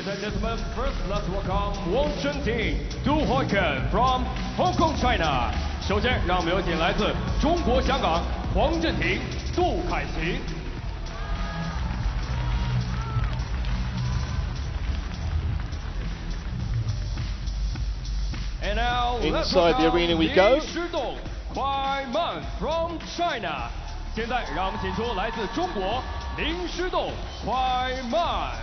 and gentlemen, first let's welcome Wong Du Hoiken from Hong Kong, China. 首先，让我们有请来自中国香港黄镇廷、杜凯芹。 And now, inside the arena we go. KUAI from China. 现在让我们请出来自中国林诗栋KUAI.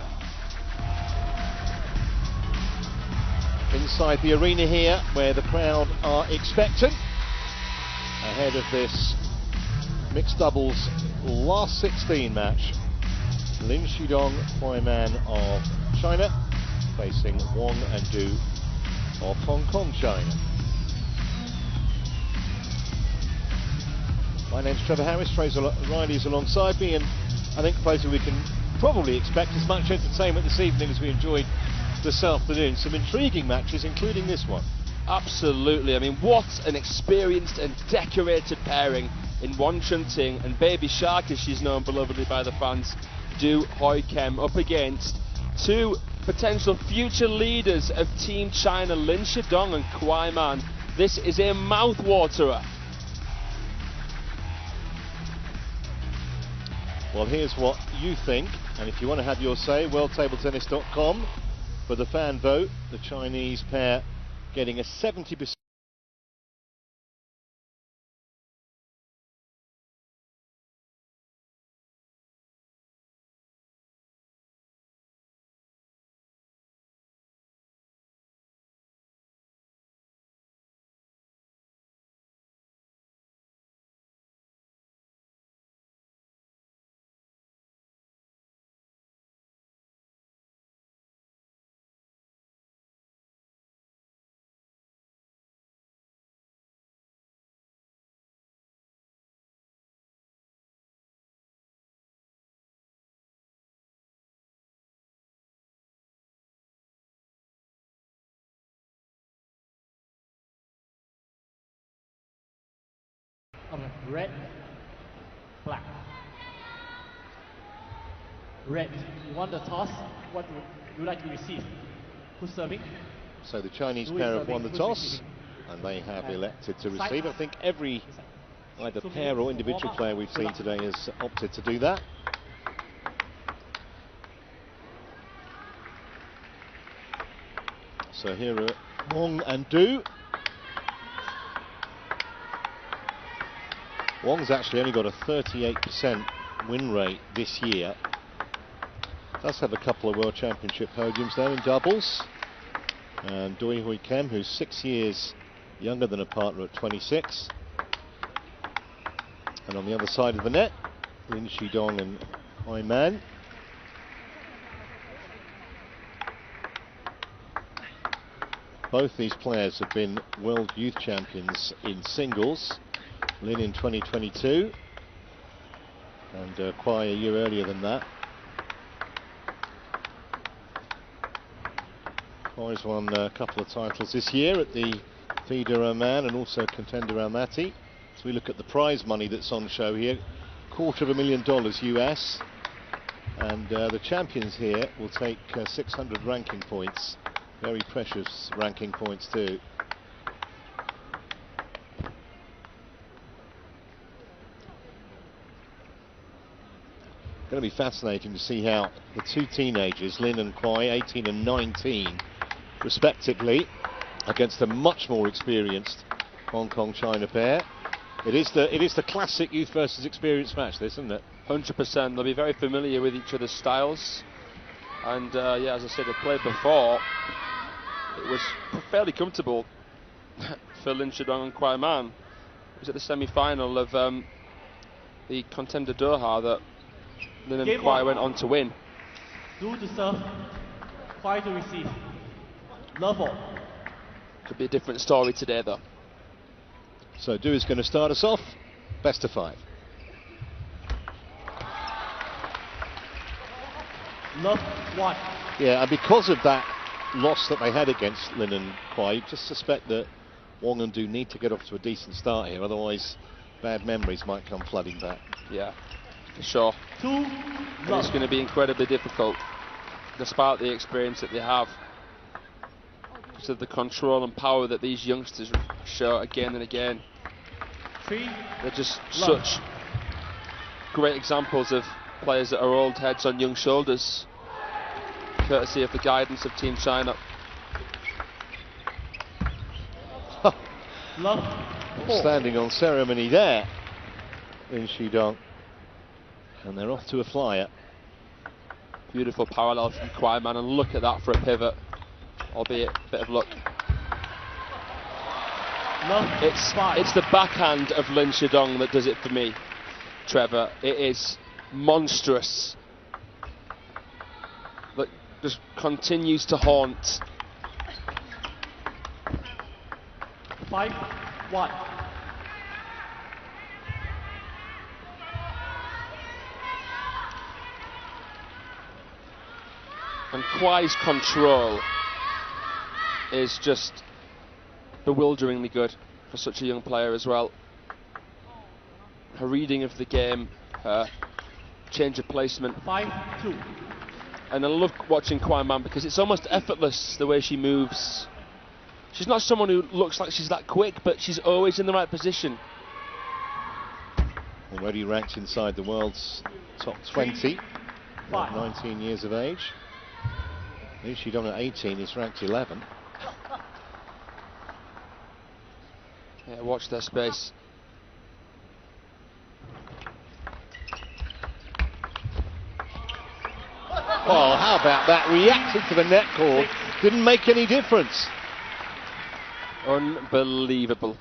Inside the arena here, where the crowd are expectant, ahead of this mixed doubles last 16 match. Lin Shidong, KUAI of China, facing Wong and Du of Hong Kong, China. My name's Trevor Harris, Fraser Riley's alongside me, and I think, Fraser, we can probably expect as much entertainment this evening as we enjoyed this afternoon. Some intriguing matches, including this one. Absolutely. I mean, what an experienced and decorated pairing in Wong Chunting and Baby Shark, as she's known belovedly by the fans, Du Hoiken, up against two potential future leaders of Team China, Lin Shidong and KUAI. This is a mouthwaterer. Well, here's what you think, and if you want to have your say, worldtabletennis.com for the fan vote. The Chinese pair getting a 70%. Red, black. Red, you want the toss? What would you like to receive? Who's serving? So the Chinese pair have won the toss, and they have elected to receive. I think every either pair or individual player we've seen today has opted to do that. So here are Wong and Du. Wong's actually only got a 38% win rate this year. Does have a couple of World Championship podiums though in doubles. And Du Hoiken, who's 6 years younger than a partner at 26. And on the other side of the net, Lin Shidong and KUAI. Both these players have been World Youth Champions in singles. Lin in 2022, and KUAI a year earlier than that. KUAI's won a couple of titles this year at the FIDE Oman and also Contender Almaty. So we look at the prize money that's on show here, $250,000 US, and the champions here will take 600 ranking points, very precious ranking points too. Going to be fascinating to see how the two teenagers, Lin and KUAI, 18 and 19 respectively, against a much more experienced Hong Kong China pair. It is the classic youth versus experience match, this, isn't it? 100%. They'll be very familiar with each other's styles, and yeah, as I said, they played before. It was fairly comfortable for Lin Shidong and KUAI. It was at the semi-final of the Contender Doha that Lin and KUAI went on to win. Du to serve, KUAI to receive. Love all. Could be a different story today, though. So Du is going to start us off. Best of 5. Love 1. Yeah, and because of that loss that they had against Lin and KUAI, you just suspect that Wong and Du need to get off to a decent start here, otherwise bad memories might come flooding back. Yeah, for sure. 2 And it's going to be incredibly difficult. despite the experience that they have. Because of the control and power that these youngsters show again and again. They're just such great examples of players that are old heads on young shoulders, courtesy of the guidance of Team China. Standing on ceremony there in Shidong, and they're off to a flyer. Beautiful parallel from KUAI Man, and look at that for a pivot, albeit a bit of luck. It's the backhand of Lin Shidong that does it for me, Trevor. It is monstrous. That just continues to haunt. 5-1. And KUAI's control is just bewilderingly good for such a young player as well. Her reading of the game, her change of placement. 5-2. And I love watching KUAI Man because it's almost effortless the way she moves. She's not someone who looks like she's that quick, but she's always in the right position. Already ranked inside the world's top 20 at 19 years of age. Lin Shidong at 18 is ranked 11. Yeah, watch their space. Oh, how about that? Reacted to the net cord. Didn't make any difference. Unbelievable.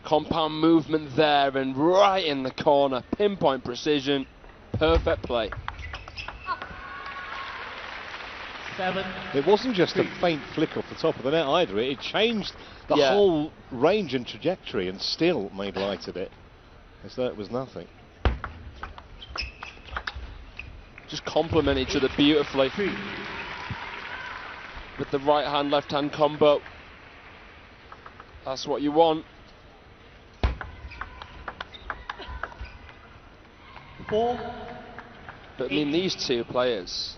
Compound movement there and right in the corner. Pinpoint precision. Perfect play. 7. It wasn't just a faint flick off the top of the net either. It changed the Yeah. whole range and trajectory and still made light of it, as though it was nothing. Just complement each other beautifully. 3. With the right hand, left hand combo. That's what you want. 4. But I mean, these two players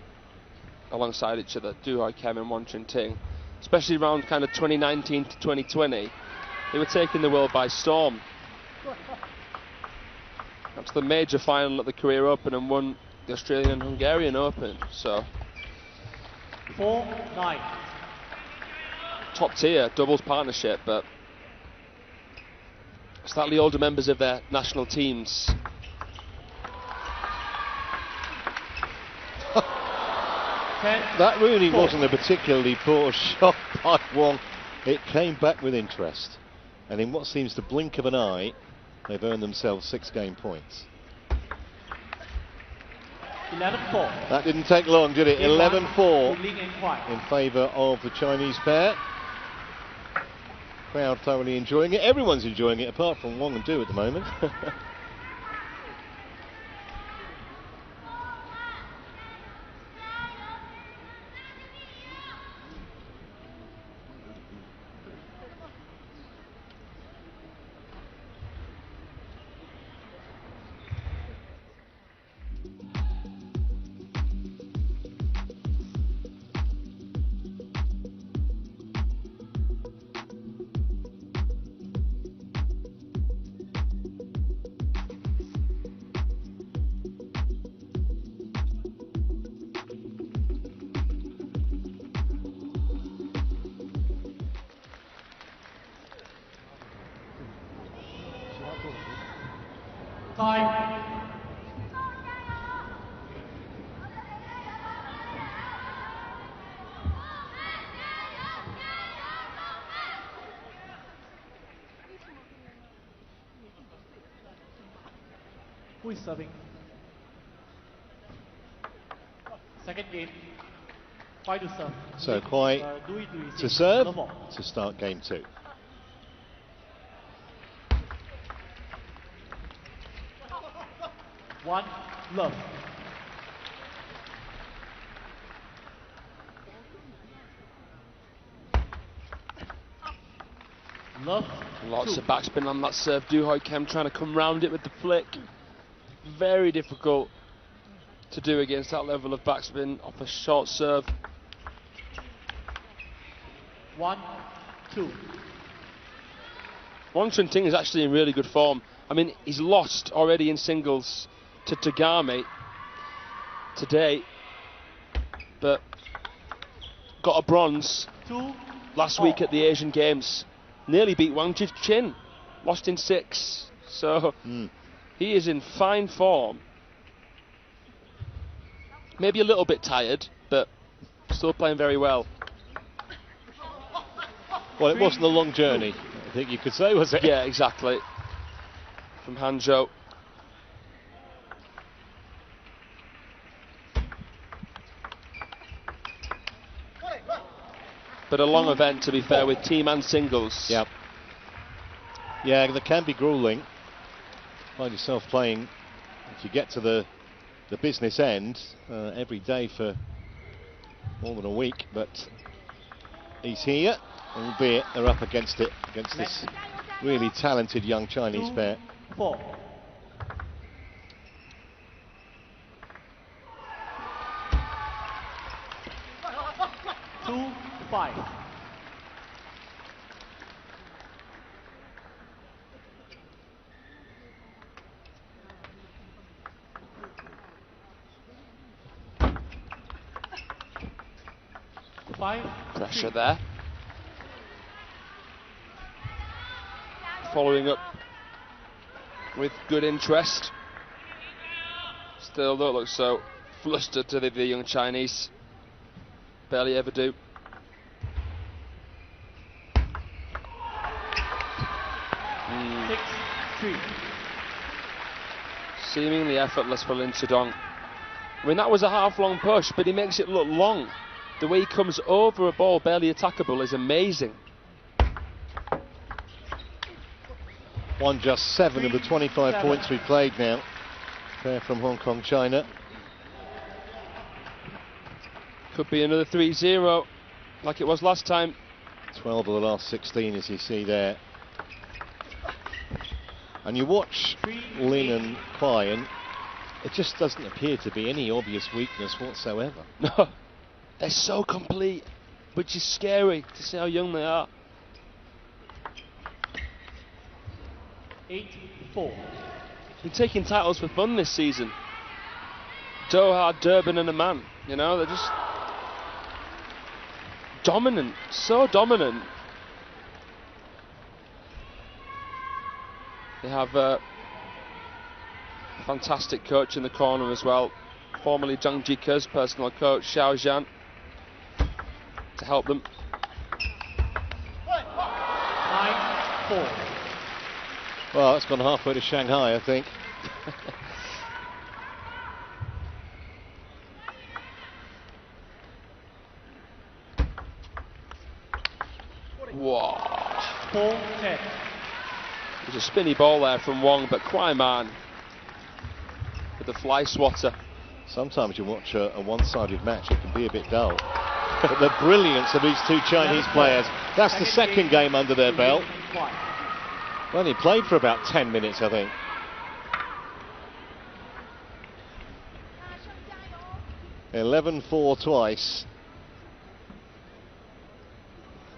alongside each other, Du Hoi-Kem and Wang Chunting, especially around kind of 2019 to 2020, they were taking the world by storm. That's the major final at the Korea Open and won the Australian and Hungarian Open. So 4-9. top tier doubles partnership, but slightly older members of their national teams. That really wasn't a particularly poor shot by Wong. It came back with interest, and in what seems the blink of an eye, they've earned themselves 6 game points. 11-4. That didn't take long, did it? 11-4 Lin and KUAI. in favour of the Chinese pair. Crowd thoroughly enjoying it. Everyone's enjoying it, apart from Wong and Du at the moment. Time. Who is serving? Second game. KUAI to serve. So KUAI Do it receive. to serve No more. to start game 2. One, love. Love. Lots 2. of backspin on that serve. Du Hoi-Kem trying to come round it with the flick. Very difficult. to do against that level of backspin off a short serve. 1-2. Wang Chunting is actually in really good form. I mean, he's lost already in singles to Tagami today, but got a bronze last week at the Asian Games. Nearly beat Wang Jichin, lost in 6. So he is in fine form. Maybe a little bit tired, but still playing very well. Well, it wasn't a long journey, I think you could say, was it? Yeah, exactly. From Hangzhou. But a long event, to be fair, with team and singles. Yep. Yeah, that can be grueling. Find yourself playing, if you get to the business end, every day for more than a week, but he's here, albeit they're up against it, against this really talented young Chinese pair. 4. 2-5. Pressure there. Following up with good interest. Still don't look so flustered to the young Chinese. Barely ever do. Mm. 6-3. Seemingly effortless for Lin Chidong. I mean, that was a half-long push, but he makes it look long. The way he comes over a ball barely attackable is amazing. Won just 7 of the 25 points we played now. Pair from Hong Kong, China. Could be another 3-0, like it was last time. 12 of the last 16, as you see there. And you watch Lin and KUAI, and it just doesn't appear to be any obvious weakness whatsoever. No, they're so complete, which is scary to see how young they are. 8-4. Been taking titles for fun this season. Doha, Durban and Amman, you know, they're just dominant, so dominant. They have a fantastic coach in the corner as well, formerly Zhang Jike's personal coach, Xiao Zhan, to help them. 9-4. Well, it's gone halfway to Shanghai, I think. Whoa. 4-10. There's a spinny ball there from Wong, but KUAI man with the fly swatter. Sometimes you watch a one-sided match, it can be a bit dull. But the brilliance of these two Chinese players. That's the second game under their belt. Well, he played for about 10 minutes, I think. (11-4) twice.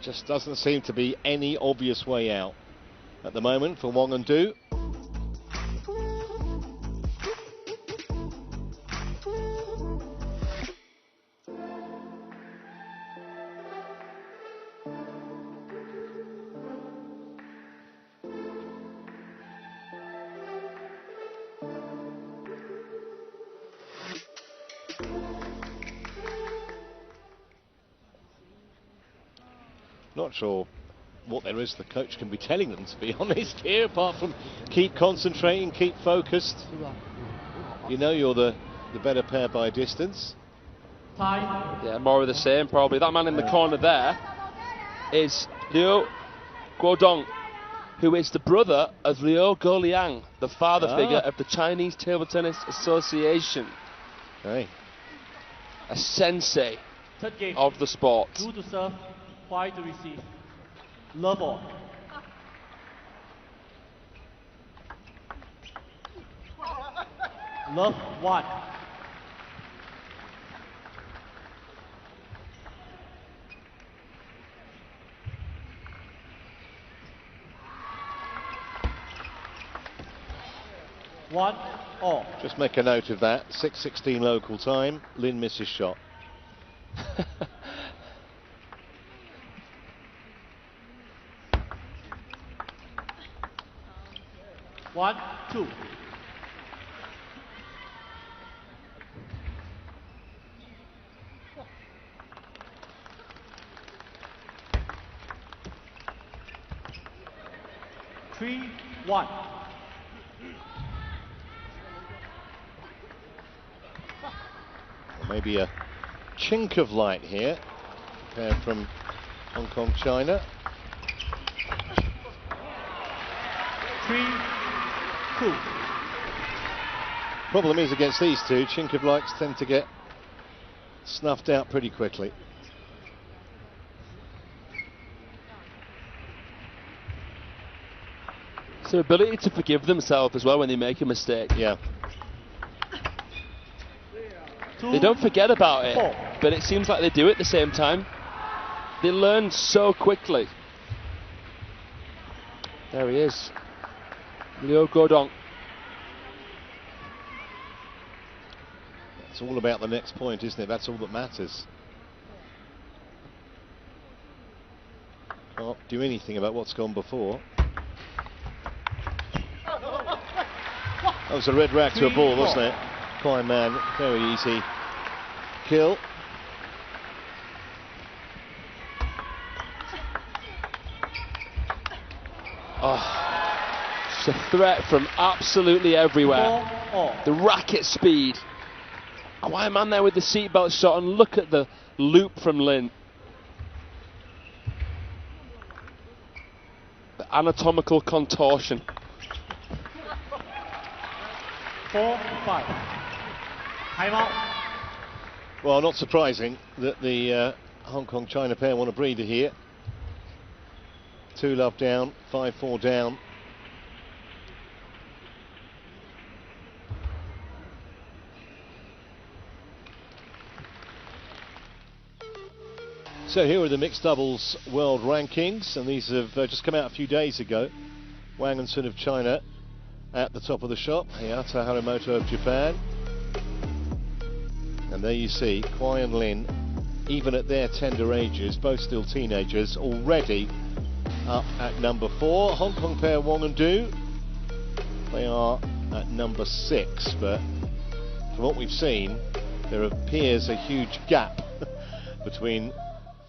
Just doesn't seem to be any obvious way out at the moment for Wong and Du. Not sure what there is the coach can be telling them, to be honest, here, apart from keep concentrating, keep focused. You know you're the better pair by distance. Tie. Yeah, more of the same probably. That man in the corner there is Liu Guodong, who is the brother of Liu Guoliang, the father figure of the Chinese Table Tennis Association. Okay. A sensei Third game. of the sport. Du to serve, KUAI to receive. Love all. Love 1. 1-all. Just make a note of that. 6:16 local time. Lin misses shot. 1-2. Three, 1. Or maybe a chink of light here. Pair from Hong Kong, China. 3-2. Problem is against these two, chink of lights tend to get snuffed out pretty quickly. It's their ability to forgive themselves as well when they make a mistake. Yeah. They don't forget about it, 4. but it seems like they do at the same time. They learn so quickly. There he is. Liu Guodong. It's all about the next point, isn't it? That's all that matters. Can't do anything about what's gone before. That was a red rack to a ball, wasn't it? KUAI man, very easy kill. Oh, it's a threat from absolutely everywhere. 4-all. The racket speed. KUAI man there with the seatbelt shot, and look at the loop from Lin. The anatomical contortion. 4-5. Time out. Well, not surprising that the Hong Kong China pair want a breather here. 2-love down, 5-4 down. So here are the mixed doubles world rankings, and these have just come out a few days ago. Wang and Sun of China at the top of the shop, Hayata Harimoto of Japan. And there you see KUAI and Lin, even at their tender ages, both still teenagers, already up at number 4. Hong Kong pair Wong and Du, they are at number 6, but from what we've seen, there appears a huge gap between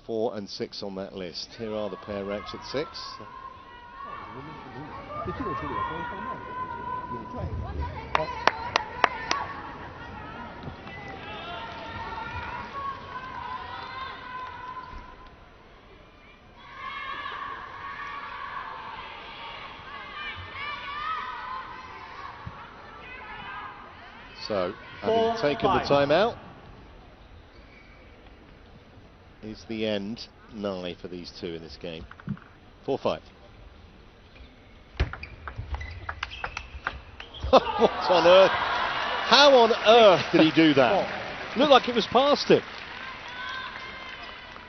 4 and 6 on that list. Here are the pair ranked at 6. So, having taken the timeout, is the end nigh for these two in this game? 4-5. What on earth? How on earth did he do that? Looked like it was past him.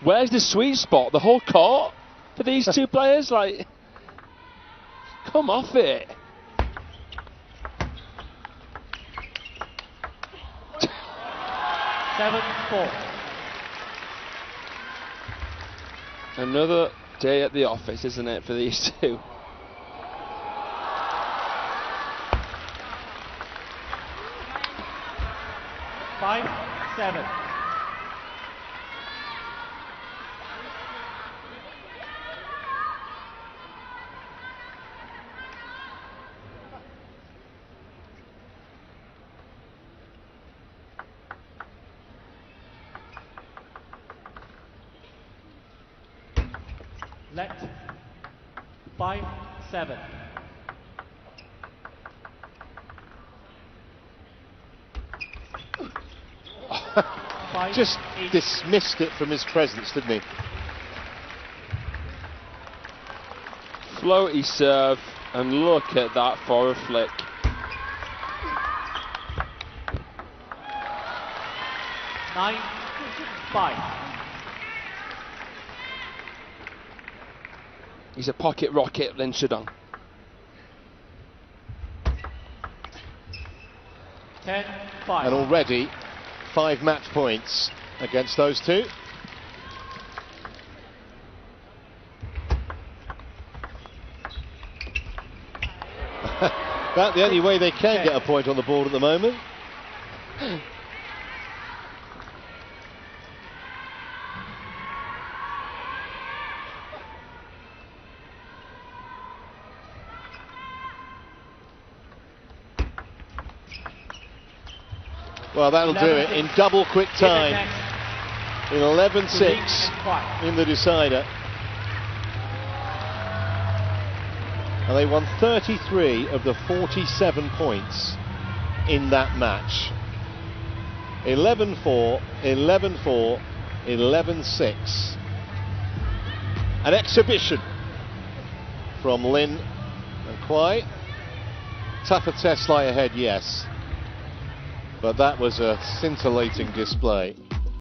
Where's the sweet spot? The whole court for these two players? Like, come off it. Seven, 4. Another day at the office, isn't it, for these two? Five, 7. Let 5, 7. Just dismissed it from his presence, didn't he? Floaty serve, and look at that for a flick. Nine, 5. He's a pocket rocket, Lin Shudong. 10-5. And already 5 match points against those two. About the only way they can get a point on the board at the moment. Well, that'll do it in double quick time. In 11-6 in the decider. And they won 33 of the 47 points in that match. 11-4, 11-4, 11-6. An exhibition from LIN and KUAI. Tougher test lie ahead, yes. But that was a scintillating display.